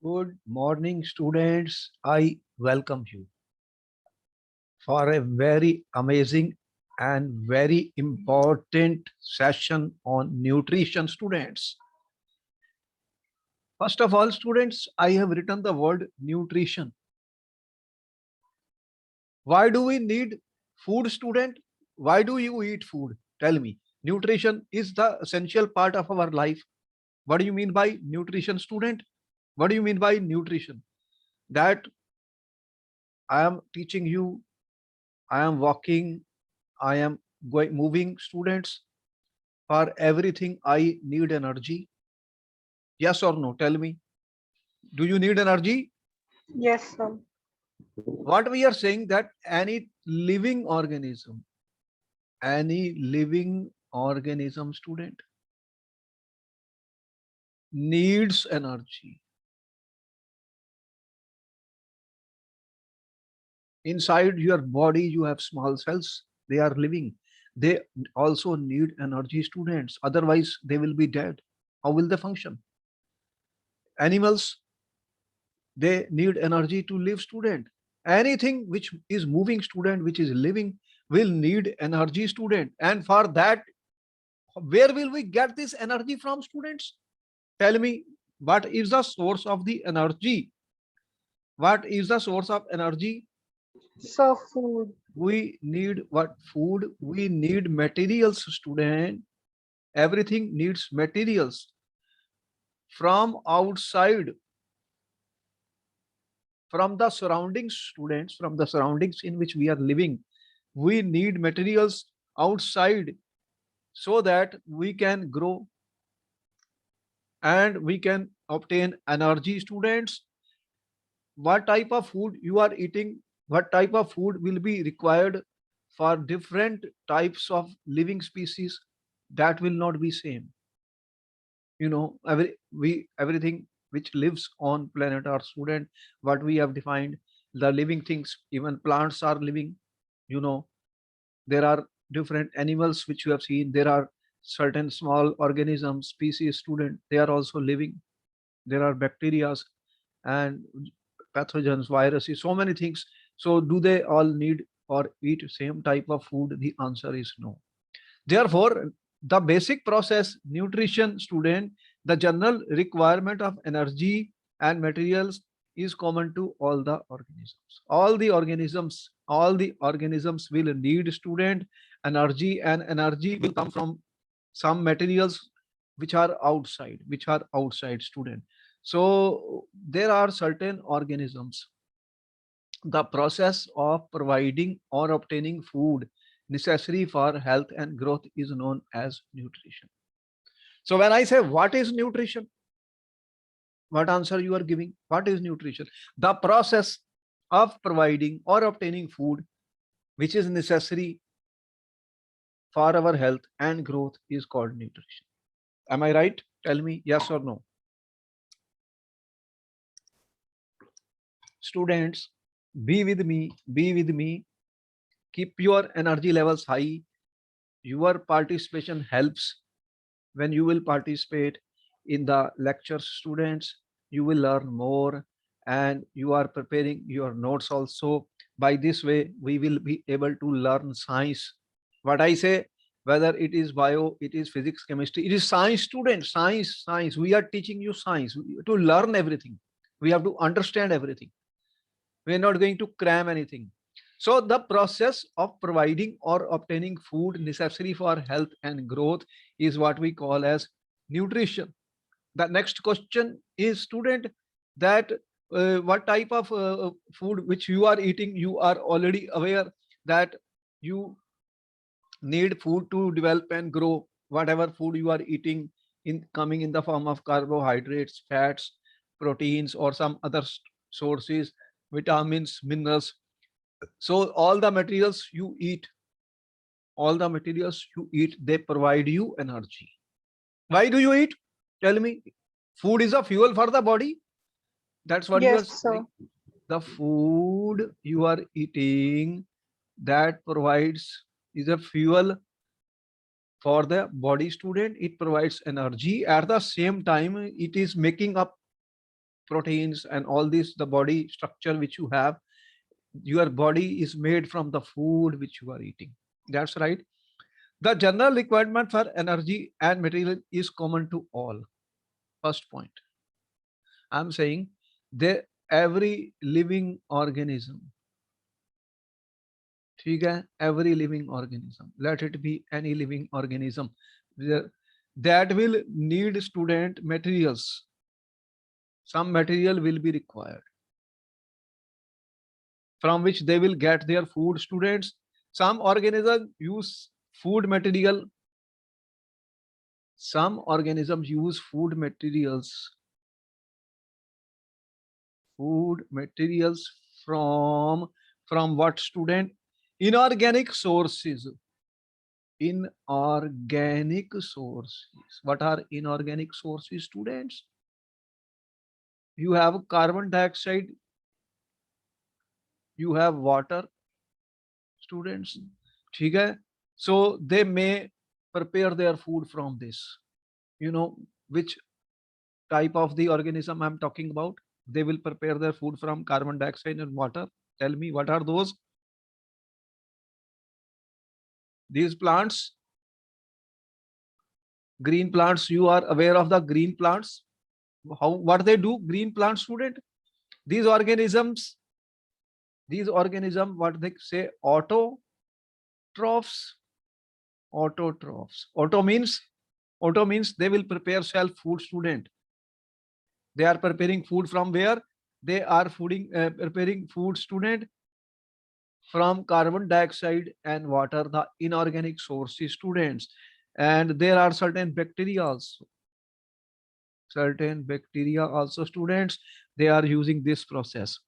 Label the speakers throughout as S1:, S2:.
S1: Good morning, students. I welcome you for a very amazing and very important session on nutrition, students. First of all, students, I have written the word nutrition. Why do we need food, student? Why do you eat food? Tell me. Nutrition is the essential part of our life. What do you mean by nutrition, student? What do you mean by nutrition? That I am teaching you, I am walking, I am going moving, students. For everything I need energy. Yes or no? Tell me. Do you need energy?
S2: Yes, sir.
S1: What we are saying that any living organism, student, needs energy. Inside your body, you have small cells. They are living. They also need energy, students. Otherwise, they will be dead. How will they function? Animals, they need energy to live, student. Anything which is moving, student, which is living, will need energy, student. And for that, where will we get this energy from, students? Tell me, what is the source of the energy? What is the source of energy?
S2: So food.
S1: We need what? Food. We need materials, student. Everything needs materials from outside, from the surroundings, students, from the surroundings in which we are living. We need materials outside so that we can grow and we can obtain energy, students. What type of food you are eating, what type of food will be required for different types of living species, that will not be same. Everything which lives on planet Earth, student, what we have defined, the living things, even plants are living. you know there are different animals which you have seen. There are certain small organisms, species, student, they are also living. There are bacteria and pathogens, viruses, so many things. So do they all need or eat same type of food? The answer is no. Therefore, the basic process, nutrition, student, the general requirement of energy and materials is common to all the organisms. All the organisms will need, student, energy, and energy will come from some materials which are outside, student. So there are certain organisms. The process of providing or obtaining food necessary for health and growth is known as nutrition. So when I say what is nutrition, what answer you are giving? What is nutrition? The process of providing or obtaining food which is necessary for our health and growth is called nutrition. Am I right? Tell me yes or no. Students, be with me, keep your energy levels high. Your participation helps. When you will participate in the lectures, students, you will learn more, and you are preparing your notes also. By this way, we will be able to learn science. What I say, whether it is bio, it is physics, chemistry, it is science, students. Science, we are teaching you science to learn everything. We have to understand everything. We are not going to cram anything. So the process of providing or obtaining food necessary for health and growth is what we call as nutrition. The next question is, student, that what type of food which you are eating, you are already aware that you need food to develop and grow. Whatever food you are eating in coming in the form of carbohydrates, fats, proteins, or some other sources, vitamins, minerals. So all the materials you eat, they provide you energy. Why do you eat? Tell me. Food is a fuel for the body. That's what you are
S2: Yes, sir.
S1: saying. The food you are eating, that provides, is a fuel for the body, student. It provides energy. At the same time, it is making up proteins and all this, the body structure which you have, your body is made from the food which you are eating. That's right. The general requirement for energy and material is common to all. First point. I'm saying that every living organism, ठीक है, every living organism, let it be any living organism, that will need student materials. Some material will be required from which they will get their food. Students, some organisms use food material, some organisms use food materials from what, student? Inorganic sources. Inorganic sources. What are inorganic sources, students? You have carbon dioxide, you have water, students. ठीक है? So they may prepare their food from this. You know which type of the organism I'm talking about? They will prepare their food from carbon dioxide and water. Tell me, what are those? These plants, green plants. You are aware of the green plants? How, what they do? Green plants, student. These organisms, what they say, autotrophs. Auto means they will prepare self food, student. They are preparing food from where? They are preparing food, student, from carbon dioxide and water, the inorganic sources, students. And there are certain bacteria also. Students, they are using this process.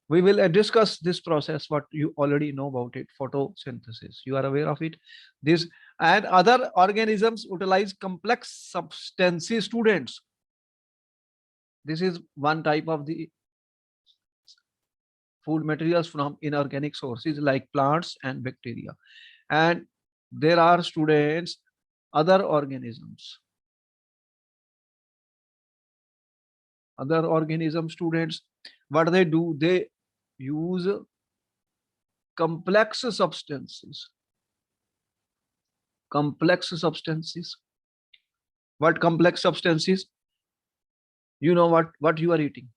S1: We will discuss this process, what you already know about it, photosynthesis. You are aware of it. This and other organisms utilize complex substances, students. This is one type of the food materials from inorganic sources like plants and bacteria. And there are, students, other organisms. Students, what they do? They use complex substances. What complex substances? You know what you are eating?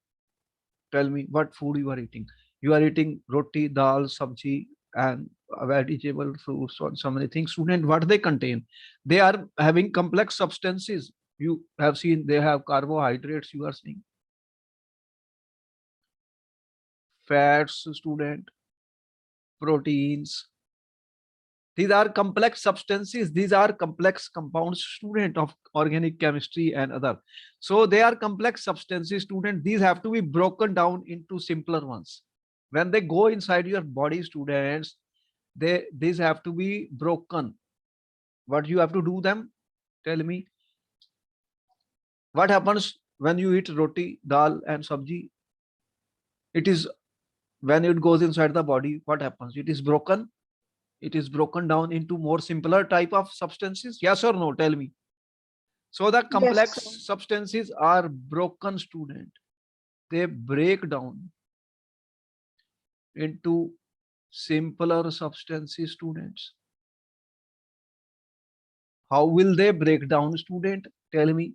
S1: Tell me what food you are eating. You are eating roti, dal, sabji, and vegetable, fruits, or so many things. Student, what they contain? They are having complex substances. You have seen they have carbohydrates. You are seeing fats, student, proteins. These are complex substances. These are complex compounds, student, of organic chemistry and other. So they are complex substances, student. These have to be broken down into simpler ones. When they go inside your body, students, these have to be broken. What you have to do them? Tell me. What happens when you eat roti, dal, and sabji? It is when it goes inside the body, what happens? It is broken. It is broken down into more simpler type of substances. Yes or no? Tell me. So the
S2: Yes,
S1: complex
S2: sir.
S1: substances are broken, student. They break down into simpler substances, students. How will they break down, student? Tell me.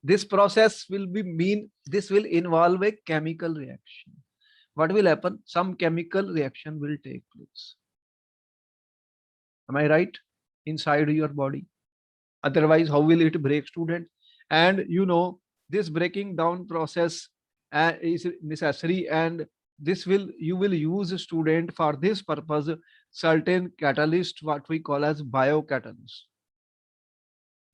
S1: This process will this will involve a chemical reaction. What will happen? Some chemical reaction will take place. Am I right? Inside your body. Otherwise, how will it break, student? And you know, this breaking down process is necessary, and you will use, student, for this purpose certain catalyst, what we call as biocatalyst.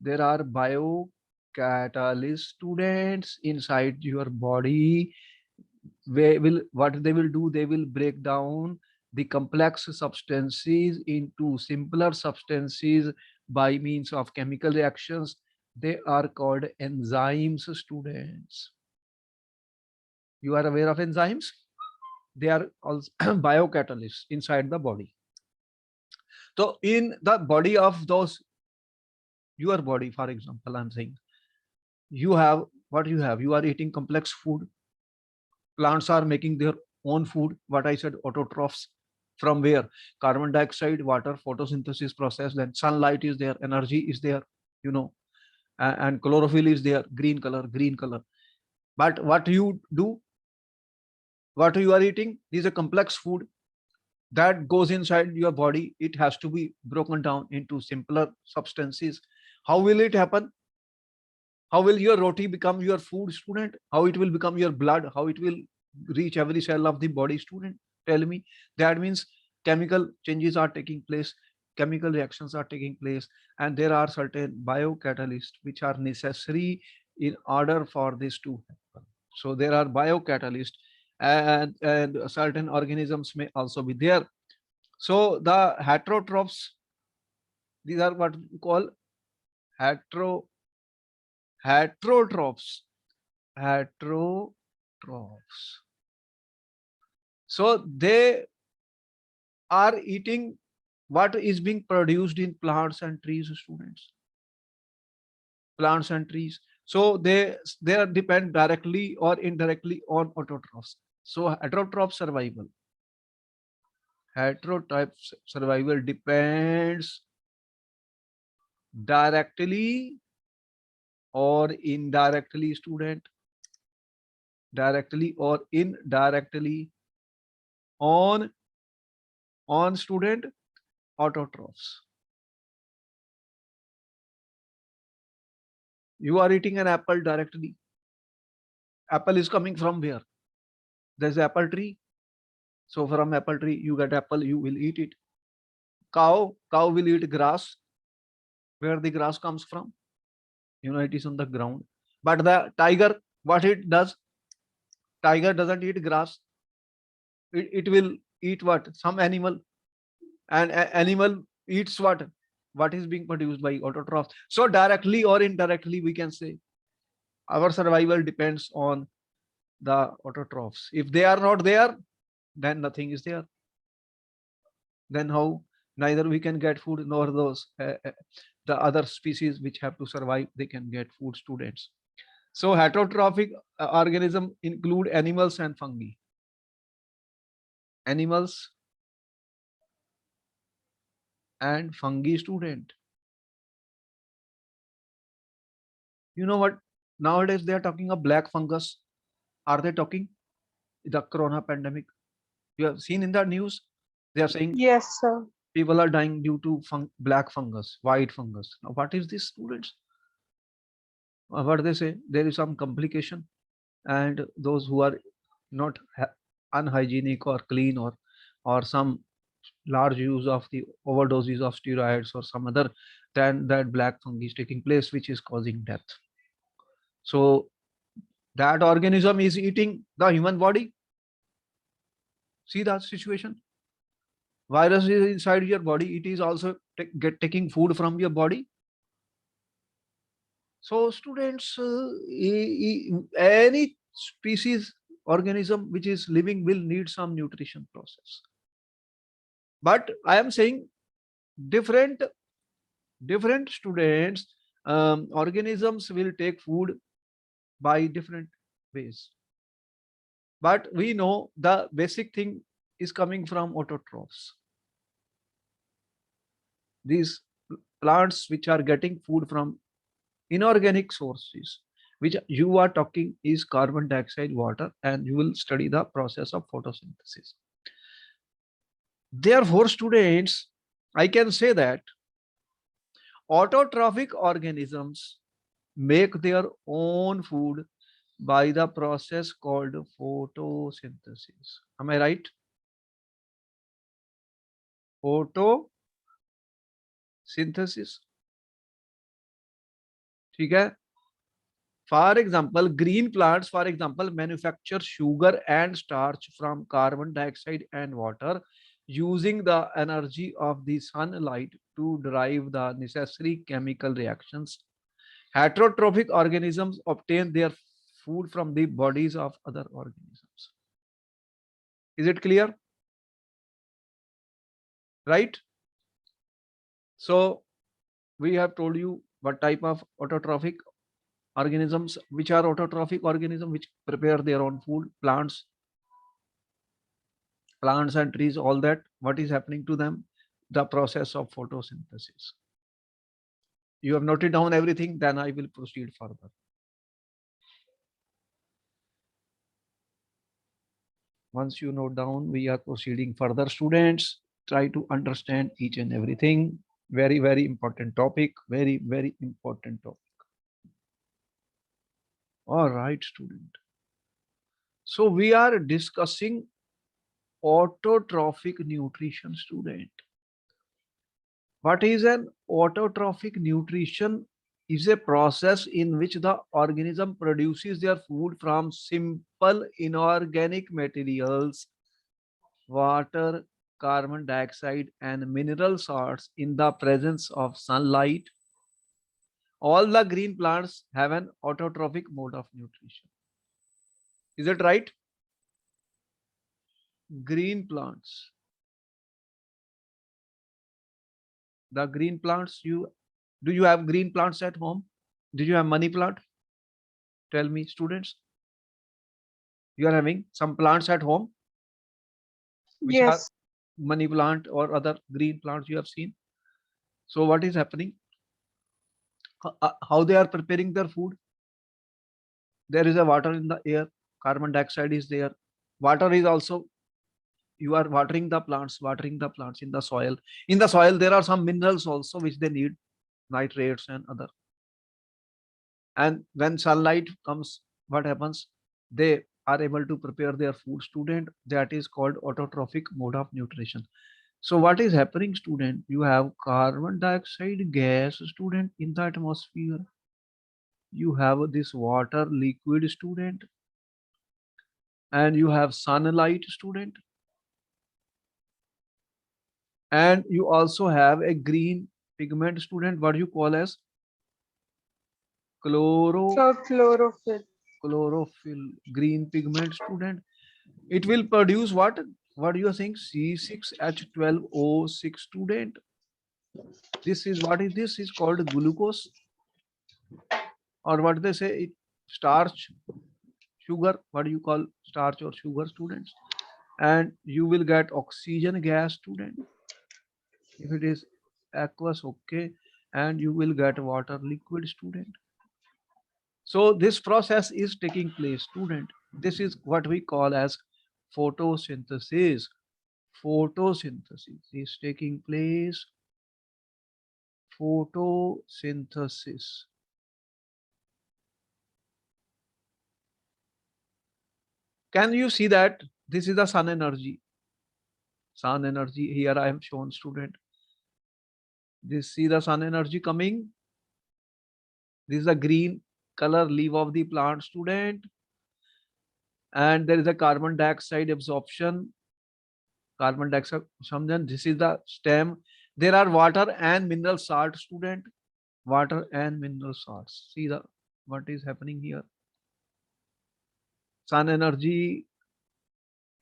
S1: There are biocatalyst, students, inside your body. What they will do? They will break down the complex substances into simpler substances by means of chemical reactions. They are called enzymes, students. You are aware of enzymes? They are also biocatalysts inside the body. So in the body of those, your body, for example, I'm saying, you have What you have? You are eating complex food. Plants are making their own food. What I said, autotrophs. From where? Carbon dioxide, water, photosynthesis process. Then sunlight is there, energy is there. You know, and chlorophyll is there, green color, green color. But what you do? What you are eating? These are complex food that goes inside your body. It has to be broken down into simpler substances. How will it happen? How will your roti become your food, student? How it will become your blood? How it will reach every cell of the body, student? Tell me. That means chemical changes are taking place, chemical reactions are taking place, and there are certain biocatalysts which are necessary in order for this to happen. So there are biocatalysts, and certain organisms may also be there. So the heterotrophs, these are what we call hetero heterotrophs. Heterotrophs. So they are eating what is being produced in plants and trees, students. Plants and trees. So they are depend directly or indirectly on autotrophs. So heterotroph survival. Heterotroph survival depends directly or indirectly, student. Directly or indirectly on student autotrophs. You are eating an apple directly. Apple is coming from where? There's apple tree. So from apple tree you get apple, you will eat it. Cow will eat grass. Where the grass comes from? You know, it is on the ground. But the tiger, what it does? Tiger doesn't eat grass. It will eat what? Some animal. And animal eats what? What is being produced by autotrophs. So directly or indirectly we can say our survival depends on the autotrophs. If they are not there, then nothing is there. Then how? Neither we can get food nor those the other species which have to survive, they can get food, students. So heterotrophic organism include animals and fungi. Animals and fungi, student. You know what? Nowadays they are talking of black fungus. Are they talking? The corona pandemic. You have seen in the news, they are saying
S2: Yes, sir.
S1: people are dying due to black fungus, white fungus. Now, what is this, students? What they say? There is some complication, and those who are not unhygienic or clean, or some large use of the overdoses of steroids or some other, then that black fungi is taking place, which is causing death. So that organism is eating the human body. See that situation? Virus is inside your body. It is also taking food from your body. So students, any species organism which is living will need some nutrition process. But I am saying different students, organisms will take food by different ways. But we know the basic thing is coming from autotrophs. These plants which are getting food from inorganic sources, which you are talking is carbon dioxide, water, and you will study the process of photosynthesis. Therefore, students, I can say that autotrophic organisms make their own food by the process called photosynthesis. Am I right? Photosynthesis. ठीक है? For example, green plants, for example, manufacture sugar and starch from carbon dioxide and water using the energy of the sunlight to drive the necessary chemical reactions. Heterotrophic organisms obtain their food from the bodies of other organisms. Is it clear? Right? So we have told you what type of autotrophic organisms which are autotrophic organisms which prepare their own food, plants and trees, all that. What is happening to them? The process of photosynthesis. You have noted down everything, then I will proceed further. Once you note down, we are proceeding further. Students, try to understand each and everything. Very, very important topic. Very, very important topic. All right, student. So we are discussing autotrophic nutrition, student. What is an autotrophic nutrition? Is a process in which the organism produces their food from simple inorganic materials, water, carbon dioxide, and mineral salts in the presence of sunlight. All the green plants have an autotrophic mode of nutrition. Is it right? Green plants. The green plants, do you have green plants at home? Do you have money plant? Tell me, students. You are having some plants at home, which are
S2: Yes.
S1: money plant or other green plants you have seen. So what is happening? How they are preparing their food? There is a water in the air, carbon dioxide is there. Water is also, you are watering the plants in the soil. In the soil, there are some minerals also which they need, nitrates and other. And when sunlight comes, what happens? They are able to prepare their food, student. That is called autotrophic mode of nutrition. So what is happening, student? You have carbon dioxide gas, student, in the atmosphere. You have this water liquid, student, and you have sunlight, student, and you also have a green pigment, student. What you call as chloro
S2: So chlorophyll.
S1: chlorophyll, green pigment, student. It will produce what? What you are saying? C6H12O6, student. This is, what is this? Is called glucose, or what they say, it starch, sugar. What do you call starch or sugar, students? And you will get oxygen gas, student. If it is aqueous, okay, and you will get water liquid, student. So this process is taking place, student. This is what we call as photosynthesis. Photosynthesis is taking place. Photosynthesis. Can you see that? This is the sun energy. Sun energy. Here I am shown, student. This, see the sun energy coming. This is a green color leaf of the plant, student. And there is a carbon dioxide absorption. Carbon dioxide absorption. This is the stem. There are water and mineral salt, student. Water and mineral salts. See the what is happening here. Sun energy,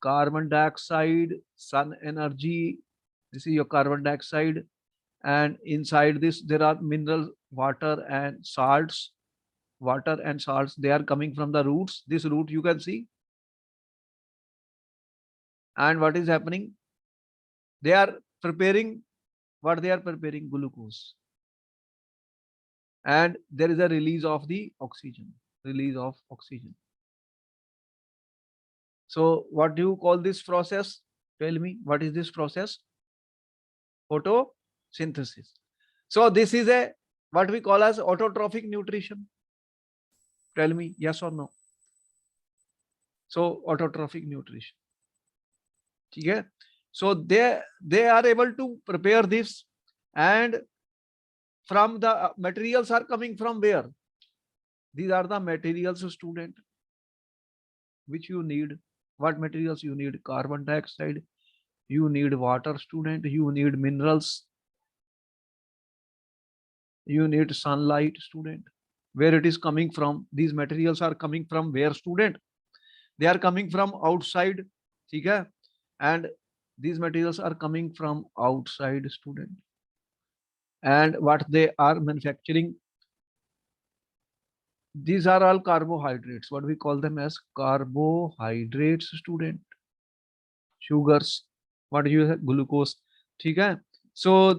S1: carbon dioxide, sun energy. This is your carbon dioxide. And inside this, there are mineral, water and salts. Water and salts, they are coming from the roots. This root you can see. And what is happening? They are preparing, what they are preparing? Glucose. And there is a release of the oxygen. Release of oxygen. So what do you call this process? Tell me, what is this process? Photosynthesis. So this is a, what we call as autotrophic nutrition. Tell me, yes or no? So autotrophic nutrition. Okay. So they are able to prepare this, and from the materials are coming from where? These are the materials, student, which you need. What materials you need? Carbon dioxide, you need water, student, you need minerals, you need sunlight, student. Where it is coming from? These materials are coming from where, student? They are coming from outside. Okay? And these materials are coming from outside, student. And what they are manufacturing? These are all carbohydrates. What we call them as carbohydrates, student. Sugars. What do you have? Glucose. ठीक है? So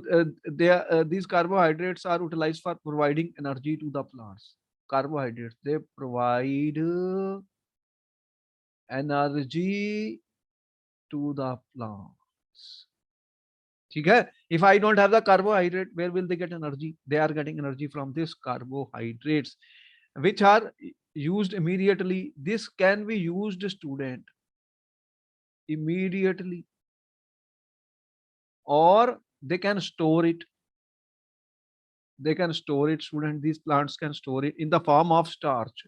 S1: these carbohydrates are utilized for providing energy to the plants. Carbohydrates, they provide energy to the plants. ठीक है? If I don't have the carbohydrate, where will they get energy? They are getting energy from these carbohydrates, which are used immediately. This can be used, student, immediately, or they can store it. They can store it, student. These plants can store it in the form of starch.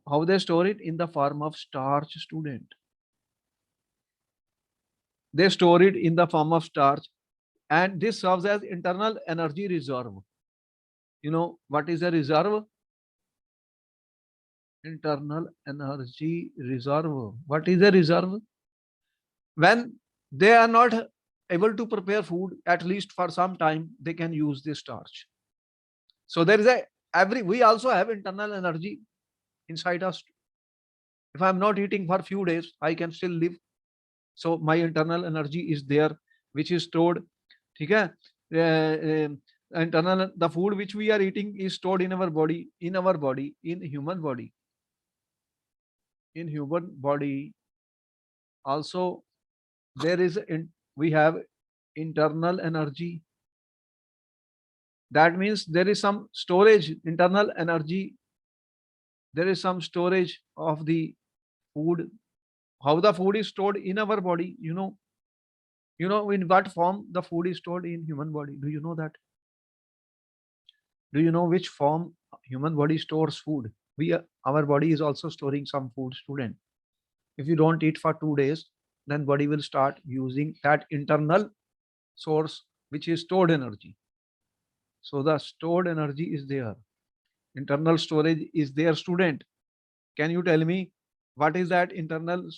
S1: How they store it? In the form of starch, student. They store it in the form of starch, and this serves as internal energy reserve. You know what is a reserve? Internal energy reserve. What is a reserve? When they are not able to prepare food, at least for some time, they can use this starch. So there is we also have internal energy inside us. If I'm not eating for few days, I can still live. So my internal energy is there, which is stored. Okay? Internal, the food which we are eating is stored in our body, in human body. In human body, also there is we have internal energy. That means there is some storage, internal energy. There is some storage of the food. How the food is stored in our body, you know in what form the food is stored in human body. Do you know that? Do you know which form human body stores food? Our body is also storing some food, student. If you don't eat for 2 days, then body will start using that internal source, which is stored energy. So the stored energy is there. Internal storage is there, student. Can you tell me what is that internal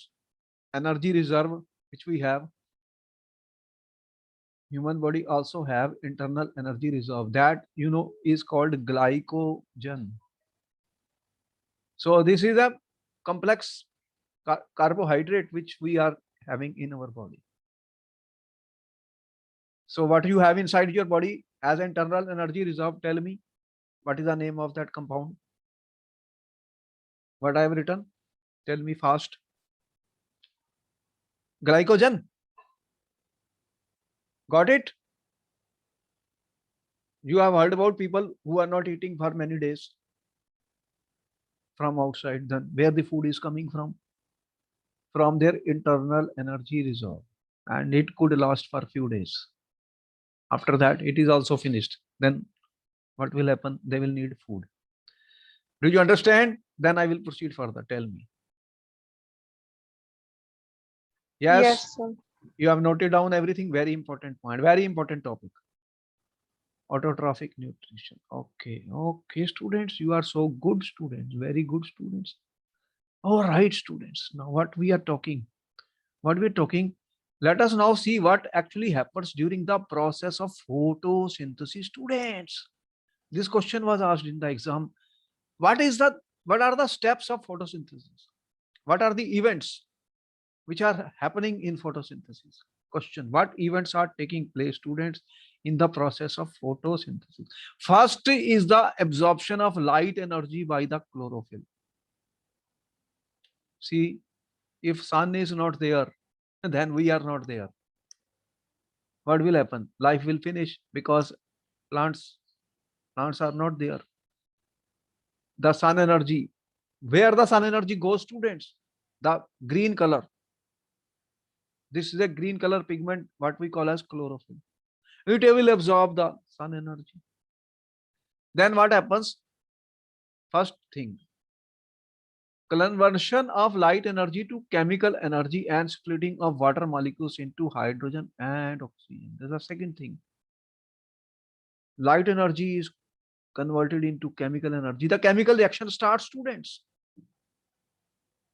S1: energy reserve which we have? Human body also have internal energy reserve that is called glycogen. So this is a complex carbohydrate which we are having in our body. So what you have inside your body as internal energy reserve, tell me what is the name of that compound? What I have written? Tell me fast. Glycogen. Got it? You have heard about people who are not eating for many days from outside. Then where the food is coming from? From their internal energy reserve, and it could last for few days. After that, it is also finished. Then what will happen? They will need food. Do you understand? Then I will proceed further. Tell me. Yes,
S2: Yes, sir.
S1: you have noted down everything. Very important point. Very important topic. Autotrophic nutrition. Okay. Okay, students, you are so good students. Very good students. All right, students. Now what we are talking? What we're talking? Let us now see what actually happens during the process of photosynthesis, students. This question was asked in the exam. What are the steps of photosynthesis? What are the events which are happening in photosynthesis? Question: what events are taking place, students, in the process of photosynthesis? First is the absorption of light energy by the chlorophyll. See, if sun is not there, then we are not there. What will happen? Life will finish because plants are not there. The sun energy, where the sun energy goes, students? The green color. This is a green color pigment, what we call as chlorophyll. It will absorb the sun energy. Then what happens? First thing, conversion of light energy to chemical energy and splitting of water molecules into hydrogen and oxygen. There's a second thing. Light energy is converted into chemical energy. The chemical reaction starts, students.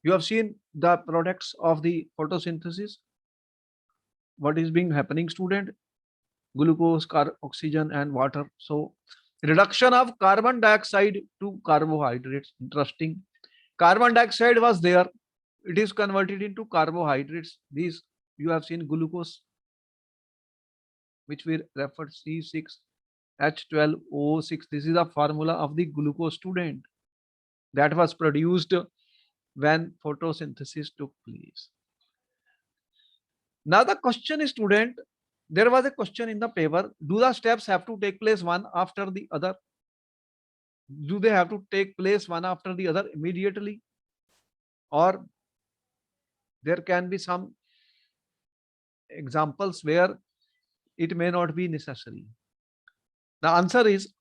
S1: You have seen the products of the photosynthesis. What is being happening, student? Glucose, oxygen, and water. So Reduction of carbon dioxide to carbohydrates. Interesting. Carbon dioxide was there. It is converted into carbohydrates. These you have seen glucose, which we referred C6H12O6. This is the formula of the glucose, student, that was produced when photosynthesis took place. Now the question is, student, there was a question in the paper. Do the steps have to take place one after the other? Do they have to take place one after the other immediately? Or there can be some examples where it may not be necessary? The answer is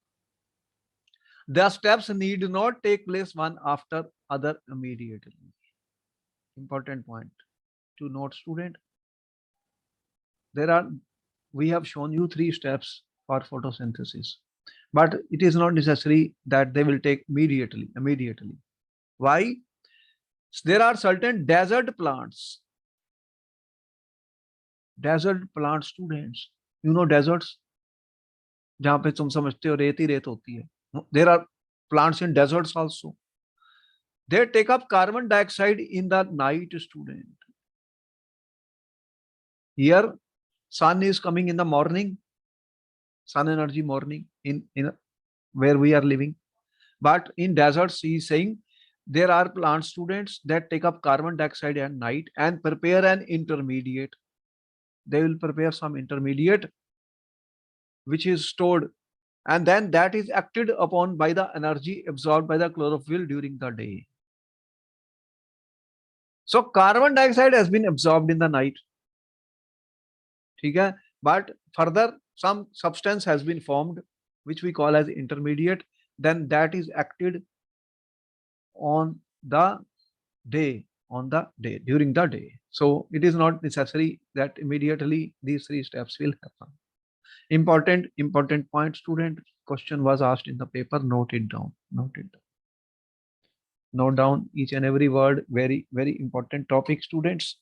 S1: the steps need not take place one after other immediately. Important point to note, student. There are, we have shown you 3 steps for photosynthesis, but it is not necessary that they will take immediately. Why? There are certain desert plants, students. You know deserts, जहाँ पे तुम समझते हो रेत ही रेत होती है. There are plants in deserts also. They take up carbon dioxide in the night, student. Here, sun is coming in the morning, sun energy morning in where we are living. But in deserts, he is saying there are plant, students, that take up carbon dioxide at night and prepare an intermediate. They will prepare some intermediate which is stored, and then that is acted upon by the energy absorbed by the chlorophyll during the day. So carbon dioxide has been absorbed in the night. Okay? But further some substance has been formed which we call as intermediate, then that is acted on the day, during the day. So it is not necessary that immediately these 3 steps will happen. Important point, student. Question was asked in the paper. Note it down. Note down each and every word. Very important topic, students.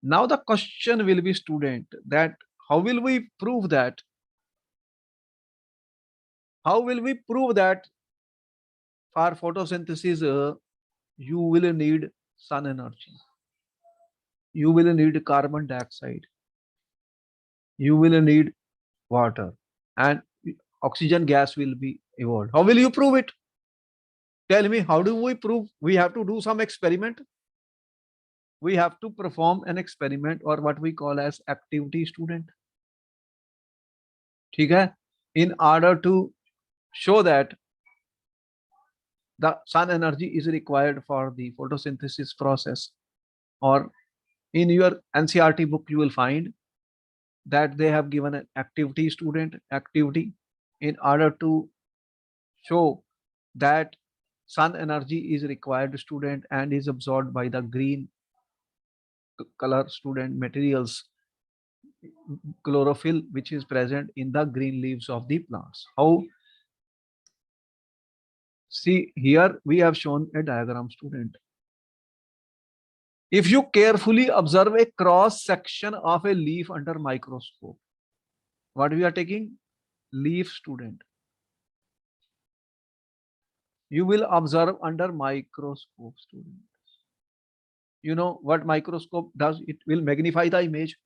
S1: Now the question will be, student, that how will we prove that? How will we prove that for photosynthesis you will need sun energy, you will need carbon dioxide, you will need water, and oxygen gas will be evolved? How will you prove it? Tell me, how do we prove? We have to do some experiment. We have to perform an experiment, or what we call as activity, student. Okay? In order to show that the sun energy is required for the photosynthesis process, or in your NCERT book you will find that they have given an activity, student, activity, in order to show that sun energy is required, student, and is absorbed by the green color, student, materials, chlorophyll, which is present in the green leaves of the plants. How? See, here we have shown a diagram, student. If you carefully observe a cross section of a leaf under microscope, what we are taking? Leaf, student. You will observe under microscope, student. You know what microscope does? It will magnify the image.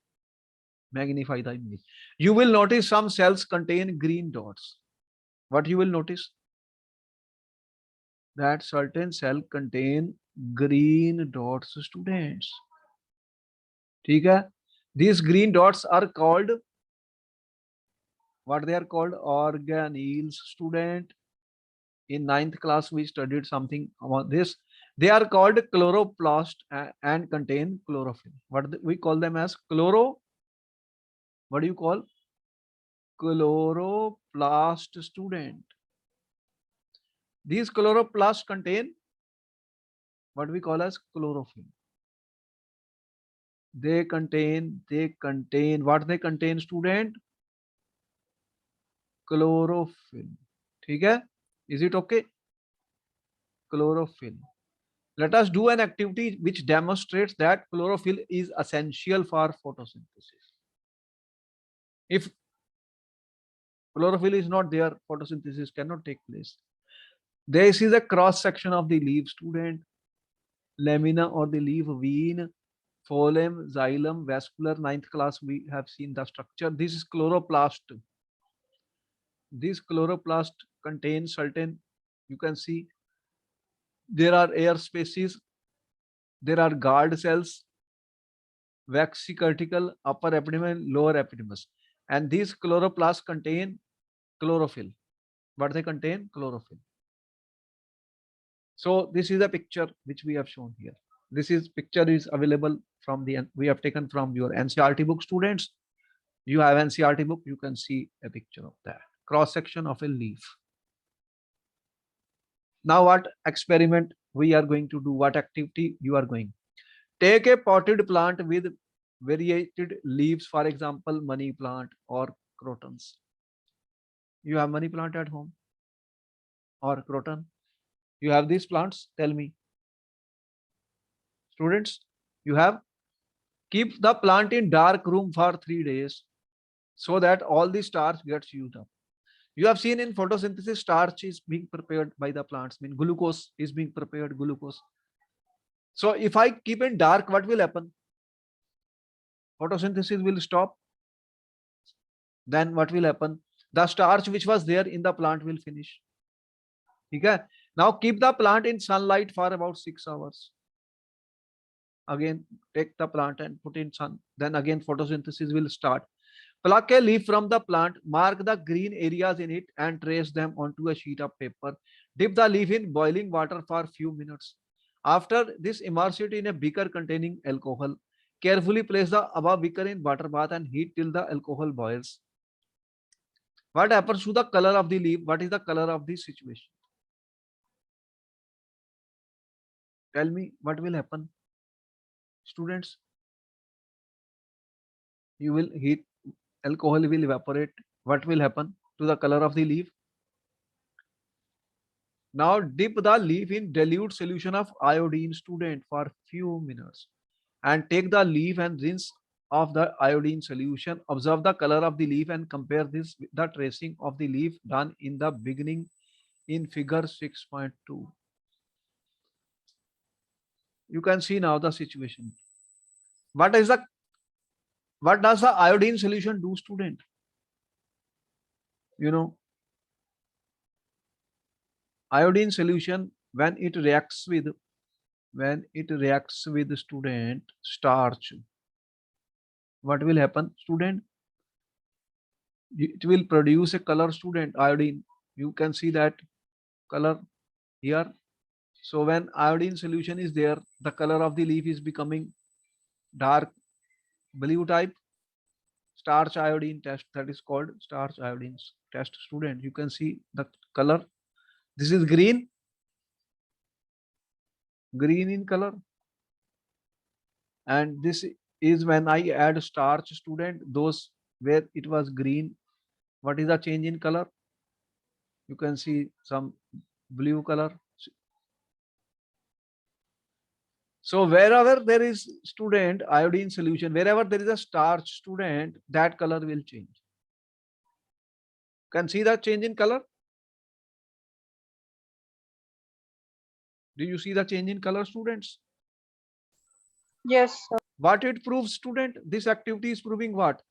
S1: You will notice some cells contain green dots. What you will notice? That certain cell contain green dots, students. Okay? These green dots are called, what they are called? Organelles, student. In 9th class we studied something about this. They are called chloroplast and contain chlorophyll. We call them as what do you call? Chloroplast, student. These chloroplasts contain what we call as chlorophyll. They contain what they contain, student? Chlorophyll. Okay? Is it okay? Chlorophyll. Let us do an activity which demonstrates that chlorophyll is essential for photosynthesis. If chlorophyll is not there, photosynthesis cannot take place. This is a cross section of the leaf, student. Lamina or the leaf, vein, phloem, xylem, vascular. Ninth class we have seen the structure. This is chloroplast. This chloroplast contains certain, you can see there are air spaces, there are guard cells, vesicortical, upper epidermis, lower epidermis, and these chloroplasts contain chlorophyll. But they contain chlorophyll. So this is a picture which we have shown here. This is picture is available from the, we have taken from your NCERT book, students. You have NCERT book, you can see a picture of that cross section of a leaf. Now what experiment we are going to do, what activity you are going? Take a potted plant with variated leaves, for example, money plant or crotons. You have money plant at home or croton? You have these plants? Tell me. Students, you have? Keep the plant in dark room for 3 days so that all the starch gets used up. You have seen in photosynthesis, starch is being prepared by the plants, mean glucose is being prepared, glucose. So if I keep in dark, what will happen? Photosynthesis will stop. Then what will happen? The starch which was there in the plant will finish. Okay. Now keep the plant in sunlight for about 6 hours. Again, take the plant and put in sun. Then again, photosynthesis will start. Pluck a leaf from the plant, mark the green areas in it and trace them onto a sheet of paper. Dip the leaf in boiling water for a few minutes. After this, immerse it in a beaker containing alcohol. Carefully place the above beaker in water bath and heat till the alcohol boils. What happens to the color of the leaf? What is the color of this situation? Tell me what will happen. Students, you will heat, alcohol will evaporate. What will happen to the color of the leaf? Now dip the leaf in dilute solution of iodine, student, for few minutes and take the leaf and rinse off the iodine solution. Observe the color of the leaf and compare this with the tracing of the leaf done in the beginning in figure 6.2. You can see now the situation. What is the, what does the iodine solution do, student? You know, iodine solution, when it reacts with, student starch, what will happen, student? It will produce a color, student, iodine. You can see that color here. So when iodine solution is there, the color of the leaf is becoming dark blue type. Starch iodine test, that is called starch iodine test, student. You can see the color. This is green in color, and this is when I add starch, student, those where it was green, what is the change in color? You can see some blue color. So wherever there is, student, iodine solution, wherever there is a starch, student, that color will change. Can see the change in color? Do you see the change in color, students?
S2: Yes, sir.
S1: What it proves, student? This activity is proving what?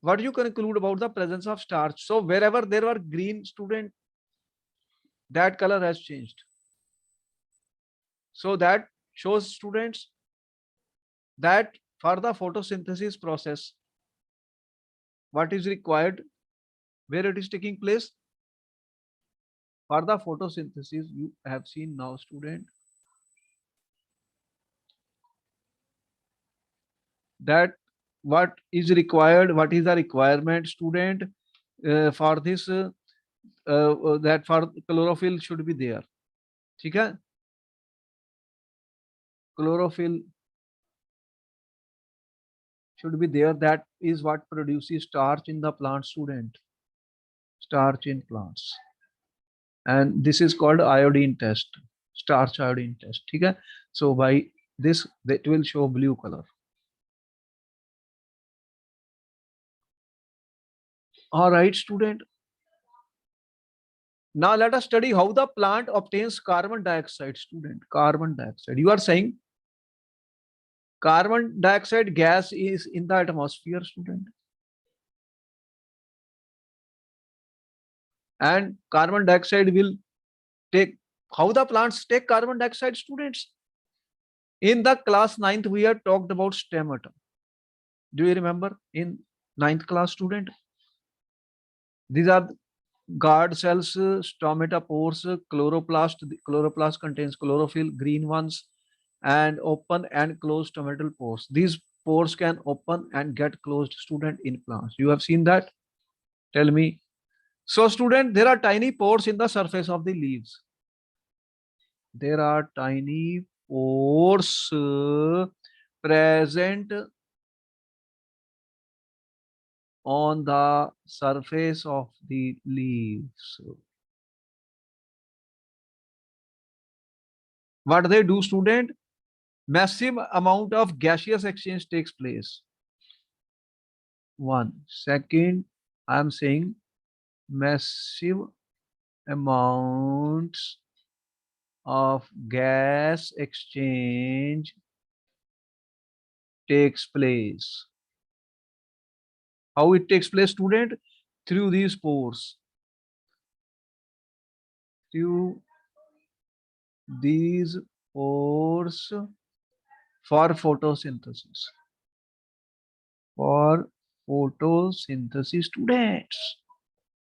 S1: What do you conclude about the presence of starch? So wherever there were green, student, that color has changed. So that shows, students, that for the photosynthesis process, what is required, where it is taking place? For the photosynthesis, you have seen now, student, that what is required, what is the requirement, student, for this, that for chlorophyll should be there. Okay? Chlorophyll should be there. That is what produces starch in the plant, student. Starch in plants. And this is called iodine test, starch iodine test. Okay? So by this, that will show blue color. All right, student. Now let us study how the plant obtains carbon dioxide, student. Carbon dioxide. You are saying carbon dioxide gas is in the atmosphere, student. And carbon dioxide will take, how the plants take carbon dioxide, students? In the class 9th, we have talked about stomata. Do you remember in 9th class, student? These are guard cells, stomata pores, chloroplast. The chloroplast contains chlorophyll, green ones, and open and closed stomatal pores. These pores can open and get closed, student, in plants. You have seen that? Tell me. So, student, there are tiny pores in the surface of the leaves. There are tiny pores present on the surface of the leaves. What they do, student? Massive amount of gaseous exchange takes place. One. Second, I am saying massive amounts of gas exchange takes place. How it takes place, student? Through these pores. Through these pores for photosynthesis. For photosynthesis, students.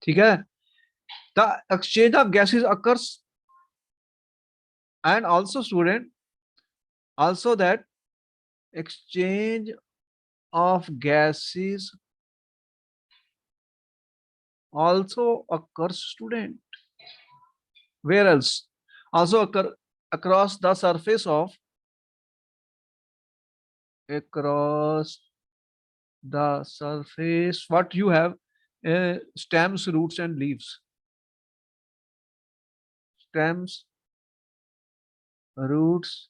S1: ठीक है? The exchange of gases occurs, and also, student, also that exchange of gases also occurs, student. Where else? Also occur across the surface of, across the surface, what you have, stems, roots, and leaves. Stems, roots,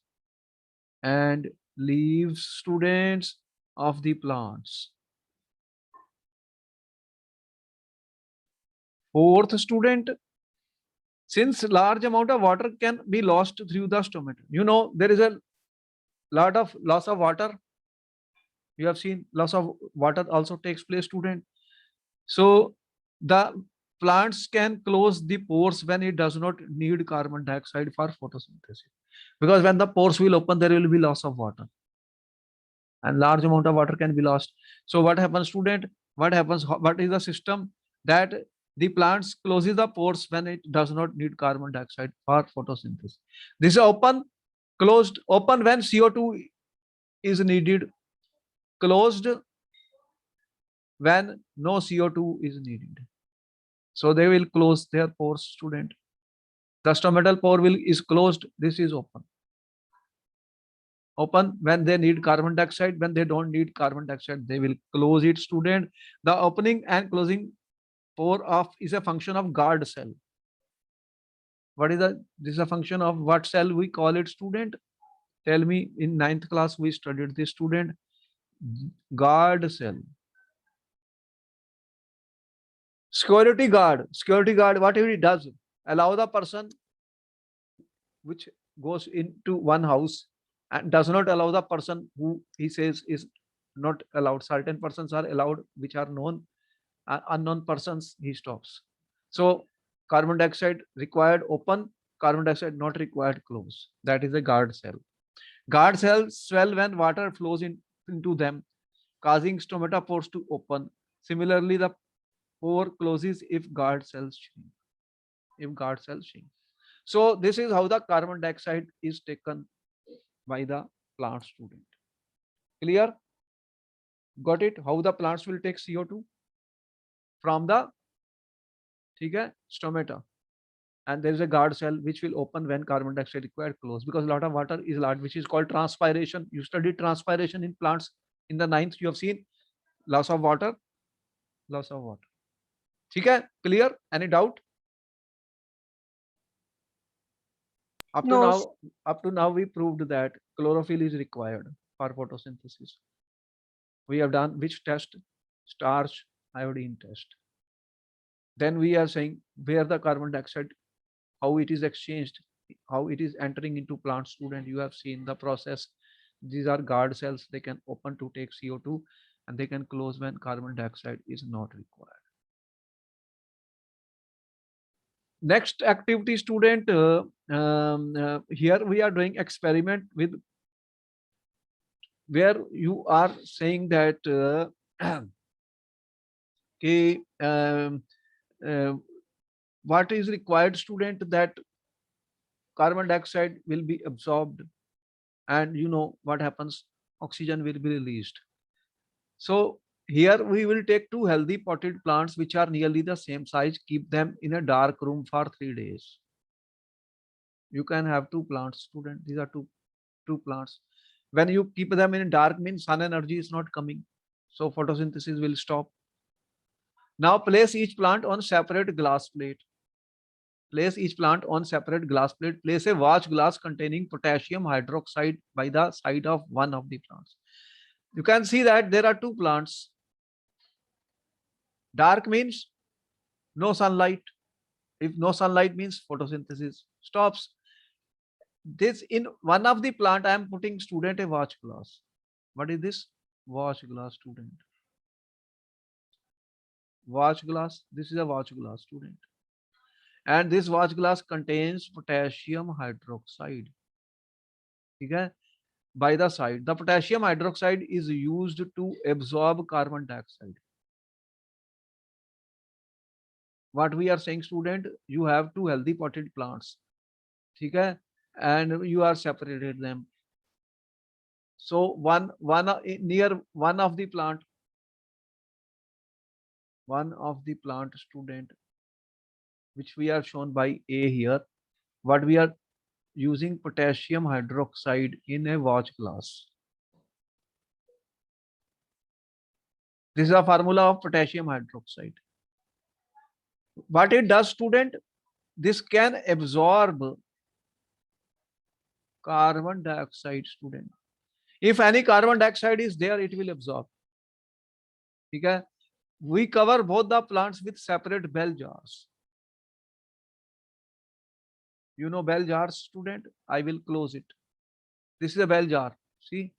S1: and leaves, students, of the plants. Fourth, student, since large amount of water can be lost through the stomata. You know, there is a lot of loss of water. You have seen loss of water also takes place, student. So the plants can close the pores when it does not need carbon dioxide for photosynthesis. Because when the pores will open, there will be loss of water. And large amount of water can be lost. So what happens, student? What happens? What is the system? That the plants closes the pores when it does not need carbon dioxide for photosynthesis. This is open, closed, open when CO2 is needed, closed when no CO2 is needed. So they will close their pores, student. The stomatal pore is closed. This is open. Open when they need carbon dioxide. When they don't need carbon dioxide, they will close it, student. The opening and closing pore of is a function of guard cell. What is this is a function of what cell we call it, student? Tell me. In 9th class we studied this, student. Guard cell. Security guard. Security guard, whatever it does, allow the person which goes into one house and does not allow the person who he says is not allowed. Certain persons are allowed which are known, unknown persons he stops. So carbon dioxide required open, carbon dioxide not required close. That is a guard cell. Guard cells swell when water flows into them, causing stomata pores to open. Similarly, the pore closes if guard cells shrink. If guard cells shrink. So this is how the carbon dioxide is taken by the plant, student. Clear? Got it? How the plants will take CO2 from the stomata. And there is a guard cell which will open when carbon dioxide required close, because a lot of water is large, which is called transpiration. You studied transpiration in plants in the 9th. You have seen loss of water, loss of water. Clear? Any doubt? Up to
S2: No.
S1: now, we proved that chlorophyll is required for photosynthesis. We have done which test? Starch iodine test. Then we are saying where the carbon dioxide, how it is exchanged, how it is entering into plant. Student, you have seen the process. These are guard cells. They can open to take CO2 and they can close when carbon dioxide is not required. Next activity, student, here we are doing experiment with where you are saying that okay, uh, what is required, student, that carbon dioxide will be absorbed, and you know what happens, oxygen will be released. So here we will take two healthy potted plants which are nearly the same size, keep them in a dark room for 3 days. You can have two plants, student. These are two plants. When you keep them in dark, means sun energy is not coming, so photosynthesis will stop. Now place each plant on separate glass plate. Place each plant on separate glass plate. Place a watch glass containing potassium hydroxide by the side of one of the plants. You can see that there are two plants. Dark means no sunlight. If no sunlight means photosynthesis stops. This in one of the plant I am putting, student, a watch glass. What is this? Watch glass, student. Watch glass. This is a watch glass, student. And this watch glass contains potassium hydroxide. Okay? By the side, the potassium hydroxide is used to absorb carbon dioxide. What we are saying, student, you have two healthy potted plants. Okay? And you are separated them. So near one of the plant, student, which we are shown by A here, what we are using potassium hydroxide in a watch glass. This is a formula of potassium hydroxide. What it does, student, this can absorb carbon dioxide, student. If any carbon dioxide is there, it will absorb. Okay? We cover both the plants with separate bell jars. You know bell jars, student? I will close it. This is a bell jar. See?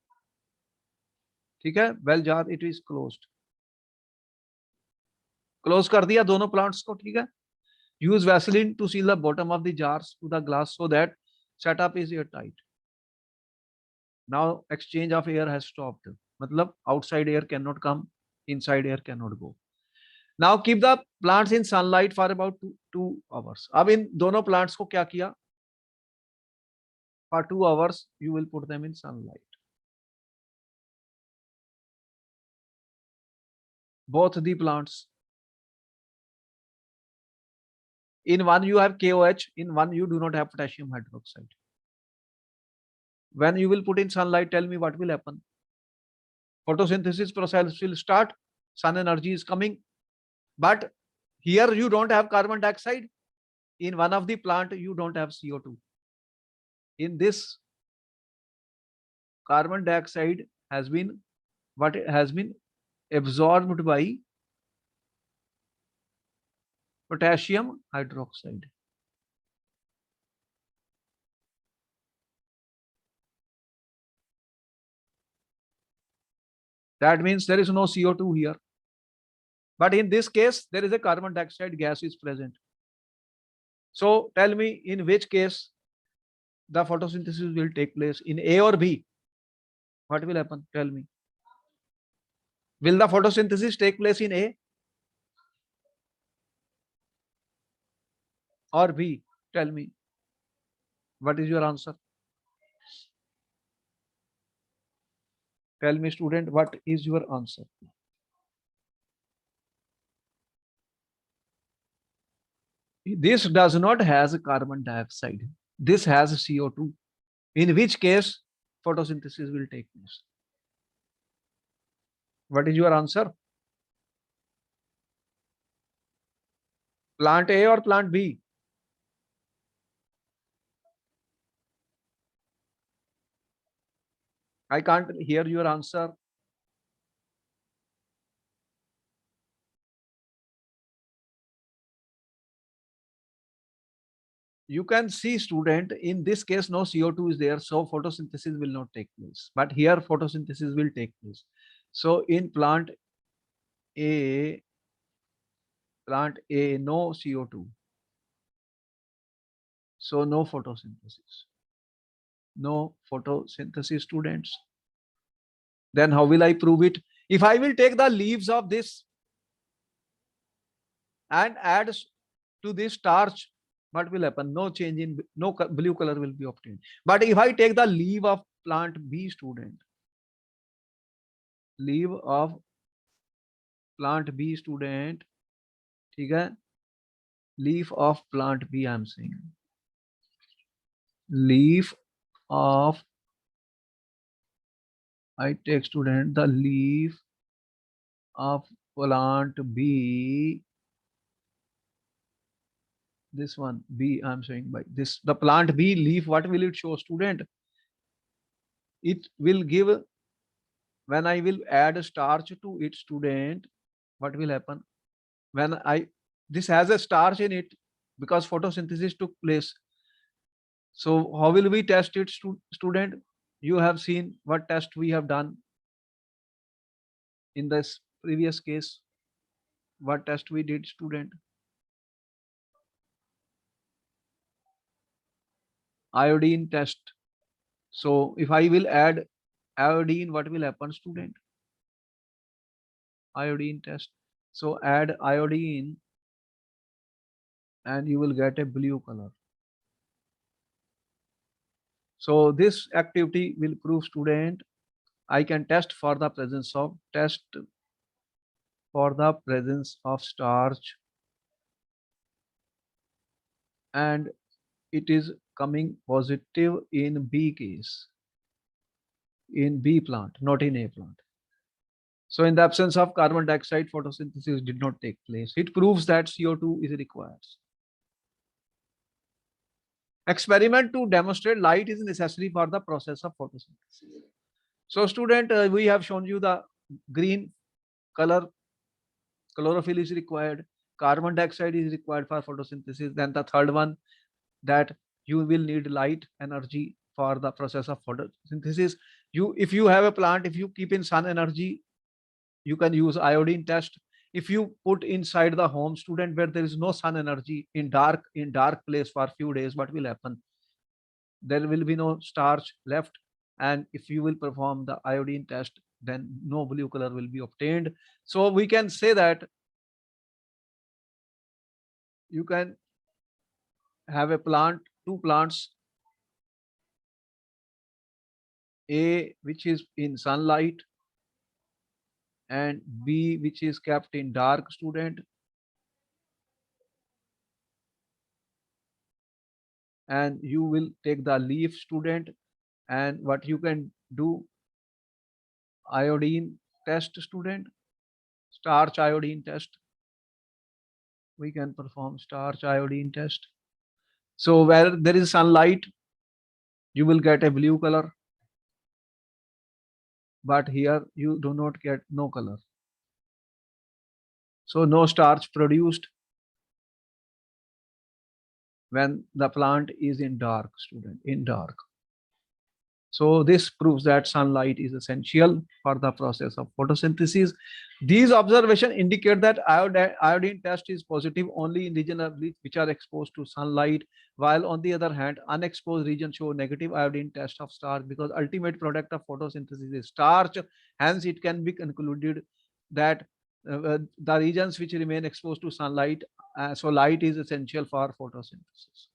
S1: Okay? Bell jar, it is closed. Close कर दिया दोनों plants को, ठीक है? Use Vaseline to seal the bottom of the jars to the glass so that setup is airtight. Now exchange of air has stopped. मतलब outside air cannot come, inside air cannot go. Now keep the plants in sunlight for about 2 hours. अब इन दोनों plants को क्या किया? For 2 hours you will put them in sunlight. Both the plants. In one you have KOH, in one you do not have potassium hydroxide. When you will put in sunlight, tell me what will happen. Photosynthesis process will start, sun energy is coming, but here you don't have carbon dioxide. In one of the plant you don't have CO2. In this, carbon dioxide has been absorbed by potassium hydroxide. That means there is no CO2 here. But in this case, there is a carbon dioxide gas is present. So tell me, in which case the photosynthesis will take place, in A or B? What will happen? Tell me. Will the photosynthesis take place in A or B? Tell me. What is your answer? Tell me, student, what is your answer? This does not has carbon dioxide. This has CO2. In which case photosynthesis will take place. What is your answer? Plant A or plant B? I can't hear your answer. you can see, student, in this case no CO2 is there, so photosynthesis will not take place, but here photosynthesis will take place. So in plant A, no CO2, so no photosynthesis, no photosynthesis, students. Then how will I prove it? If I will take the leaves of this and add to this starch, what will happen? No change in, no blue color will be obtained. But if I take the leaf of plant B, student, leaf of plant B, student, ठीक है, leaf of plant B, I am saying, leaf of, I take, student, the leaf of plant B, this one B, I am saying by this, the plant B leaf, what will it show, student? It will give, when I will add starch to it, student, what will happen? When this has a starch in it because photosynthesis took place. So how will we test it, student? You have seen what test we have done in this previous case. What test we did, student? Iodine test. So if I will add iodine, what will happen, student? Iodine test. So add iodine and you will get a blue color. So this activity will prove, student, I can test for the presence of starch, and it is coming positive in B case, in B plant, not in A plant. So in the absence of carbon dioxide, photosynthesis did not take place. It proves that CO2 is required. Experiment to demonstrate light is necessary for the process of photosynthesis. So student, we have shown you the green color, chlorophyll is required, carbon dioxide is required for photosynthesis. Then the third one, that you will need light energy for the process of photosynthesis. If you have a plant, if you keep in sun energy, you can use iodine test. If you put inside the home, student, where there is no sun energy, in dark place for a few days, what will happen? There will be no starch left, and if you will perform the iodine test, then no blue color will be obtained. So we can say that you can have a plant, two plants, A which is in sunlight and B which is kept in dark, student. And you will take the leaf, student, and what you can do, iodine test, student, starch iodine test. We can perform starch iodine test. So where there is sunlight, you will get a blue color, but here you do not get no color. So no starch produced when the plant is in dark, student, in dark. So this proves that sunlight is essential for the process of photosynthesis. These observations indicate that iodine test is positive only in regions which are exposed to sunlight, while on the other hand, unexposed regions show negative iodine test of starch, because ultimate product of photosynthesis is starch. Hence, it can be concluded that the regions which remain exposed to sunlight, so light is essential for photosynthesis.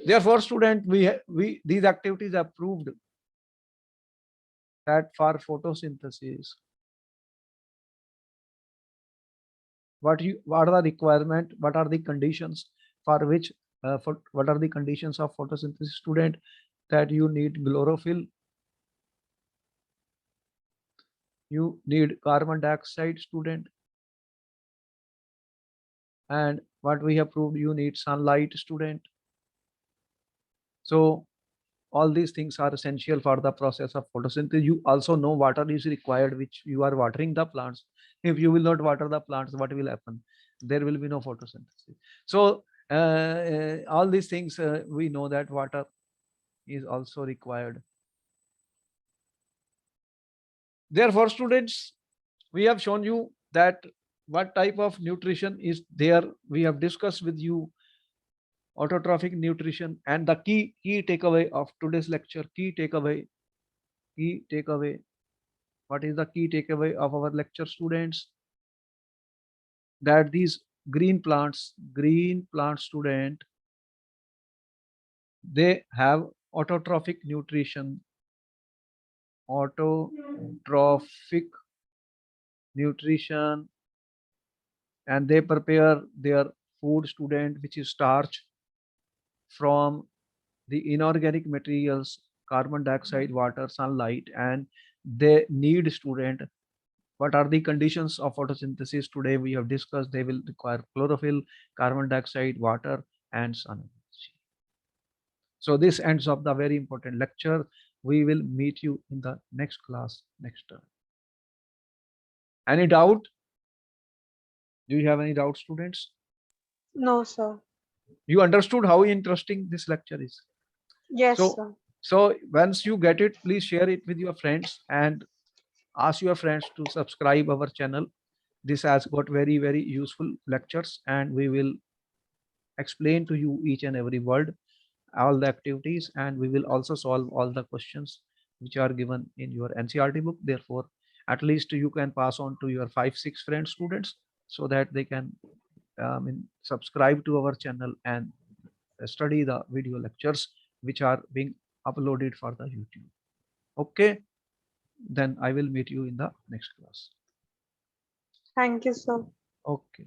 S1: Therefore, student, these activities are proved that for photosynthesis, what are the requirement, what are the conditions for which, what are the conditions of photosynthesis, student? That you need chlorophyll, you need carbon dioxide, student, and what we have proved, you need sunlight, student. So all these things are essential for the process of photosynthesis. You also know water is required, which you are watering the plants. If you will not water the plants, what will happen? There will be no photosynthesis. So all these things, we know that water is also required. Therefore, students, we have shown you that what type of nutrition is there. We have discussed with you autotrophic nutrition, and the key takeaway of today's lecture. Key takeaway. What is the key takeaway of our lecture, students? That these green plant student, they have autotrophic nutrition, autotrophic nutrition, and they prepare their food, student, which is starch, from the inorganic materials, carbon dioxide, water, sunlight, and they need, student, what are the conditions of photosynthesis? Today we have discussed they will require chlorophyll, carbon dioxide, water, and sun energy. So this ends up the very important lecture. We will meet you in the next class next term. Any doubt? Do you have any doubt, students?
S2: No, sir.
S1: You understood how interesting this lecture is.
S2: Yes,
S1: So,
S2: sir.
S1: so once you get it, please share it with your friends and ask your friends to subscribe our channel. This has got very, very useful lectures, and we will explain to you each and every word, all the activities, and we will also solve all the questions which are given in your NCERT book. Therefore, at least you can pass on to your 5-6 friends, students, so that they can subscribe to our channel and study the video lectures which are being uploaded for the YouTube. Okay, then I will meet you in the next class.
S2: Thank you, sir.
S1: Okay.